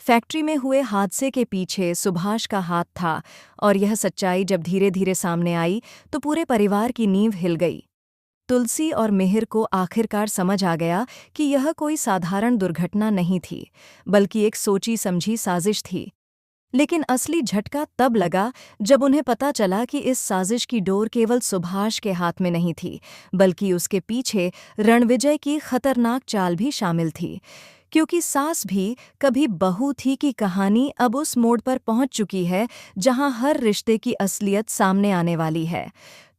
Factory में हुए हादसे के पीछे सुभाष का हाथ था और यह सच्चाई जब धीरे धीरे सामने आई तो पूरे परिवार की नींव हिल गई। तुलसी और मिहिर को आखिरकार समझ आ गया कि यह कोई साधारण दुर्घटना नहीं थी, बल्कि एक सोची समझी साजिश थी। लेकिन असली झटका तब लगा जब उन्हें पता चला कि इस साजिश की डोर केवल सुभाष के हाथ में नहीं थी, बल्कि उसके पीछे रणविजय की खतरनाक चाल भी शामिल थी। क्योंकि सास भी कभी बहू थी की कहानी अब उस मोड़ पर पहुंच चुकी है जहां हर रिश्ते की असलियत सामने आने वाली है।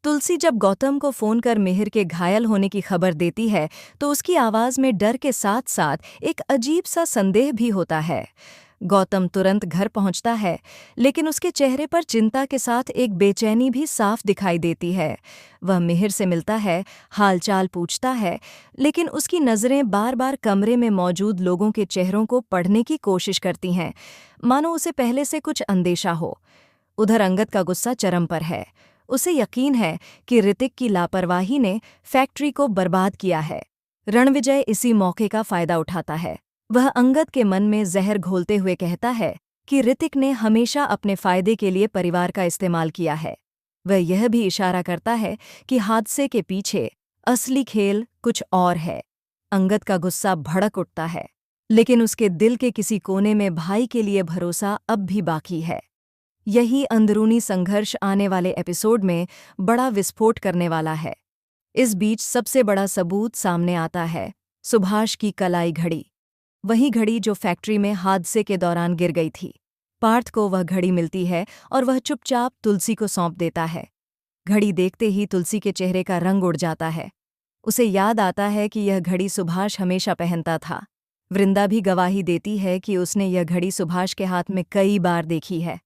तुलसी जब गौतम को फोन कर मिहिर के घायल होने की खबर देती है तो उसकी आवाज में डर के साथ साथ एक अजीब सा संदेह भी होता है। गौतम तुरंत घर पहुंचता है, लेकिन उसके चेहरे पर चिंता के साथ एक बेचैनी भी साफ दिखाई देती है। वह मिहिर से मिलता है, हालचाल पूछता है, लेकिन उसकी नज़रें बार बार कमरे में मौजूद लोगों के चेहरों को पढ़ने की कोशिश करती हैं, मानो उसे पहले से कुछ अंदेशा हो। उधर अंगद का गुस्सा चरम पर है। उसे यकीन है कि ऋतिक की लापरवाही ने फैक्ट्री को बर्बाद किया है। रणविजय इसी मौके का फायदा उठाता है। वह अंगद के मन में जहर घोलते हुए कहता है कि ऋतिक ने हमेशा अपने फायदे के लिए परिवार का इस्तेमाल किया है। वह यह भी इशारा करता है कि हादसे के पीछे असली खेल कुछ और है। अंगद का गुस्सा भड़क उठता है, लेकिन उसके दिल के किसी कोने में भाई के लिए भरोसा अब भी बाकी है। यही अंदरूनी संघर्ष आने वाले एपिसोड में बड़ा विस्फोट करने वाला है। इस बीच सबसे बड़ा सबूत सामने आता है, सुभाष की कलाई घड़ी। वही घड़ी जो फैक्ट्री में हादसे के दौरान गिर गई थी। पार्थ को वह घड़ी मिलती है और वह चुपचाप तुलसी को सौंप देता है। घड़ी देखते ही तुलसी के चेहरे का रंग उड़ जाता है। उसे याद आता है कि यह घड़ी सुभाष हमेशा पहनता था। वृंदा भी गवाही देती है कि उसने यह घड़ी सुभाष के हाथ में कई बार देखी है।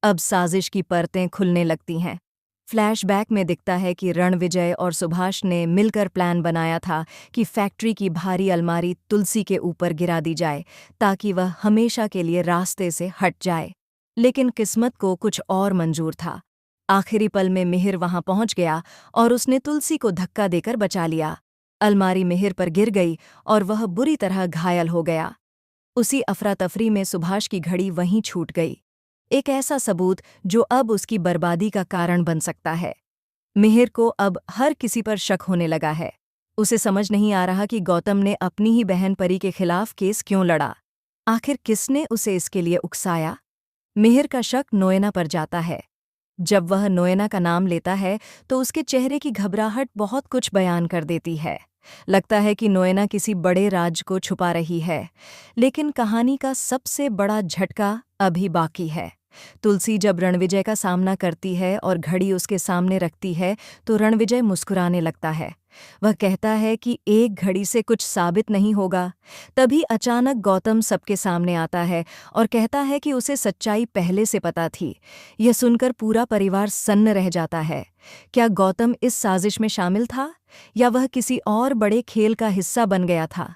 अब साजिश की परतें खुलने लगती हैं। फ्लैशबैक में दिखता है कि रणविजय और सुभाष ने मिलकर प्लान बनाया था कि फैक्ट्री की भारी अलमारी तुलसी के ऊपर गिरा दी जाए ताकि वह हमेशा के लिए रास्ते से हट जाए। लेकिन किस्मत को कुछ और मंजूर था। आखिरी पल में मिहिर वहां पहुंच गया और उसने तुलसी को धक्का देकर बचा लिया। अलमारी मिहिर पर गिर गई और वह बुरी तरह घायल हो गया। उसी अफरा-तफरी में सुभाष की घड़ी वहीं छूट गई। एक ऐसा सबूत जो अब उसकी बर्बादी का कारण बन सकता है। मिहिर को अब हर किसी पर शक होने लगा है। उसे समझ नहीं आ रहा कि गौतम ने अपनी ही बहन परी के खिलाफ केस क्यों लड़ा। आखिर किसने उसे इसके लिए उकसाया? मिहिर का शक नोएना पर जाता है। जब वह नोएना का नाम लेता है तो उसके चेहरे की घबराहट बहुत कुछ बयान कर देती है। लगता है कि नोएना किसी बड़े राज को छुपा रही है। लेकिन कहानी का सबसे बड़ा झटका अभी बाकी है। तुलसी जब रणविजय का सामना करती है और घड़ी उसके सामने रखती है तो रणविजय मुस्कुराने लगता है। वह कहता है कि एक घड़ी से कुछ साबित नहीं होगा। तभी अचानक गौतम सबके सामने आता है और कहता है कि उसे सच्चाई पहले से पता थी। यह सुनकर पूरा परिवार सन्न रह जाता है। क्या गौतम इस साजिश में शामिल था या वह किसी और बड़े खेल का हिस्सा बन गया था?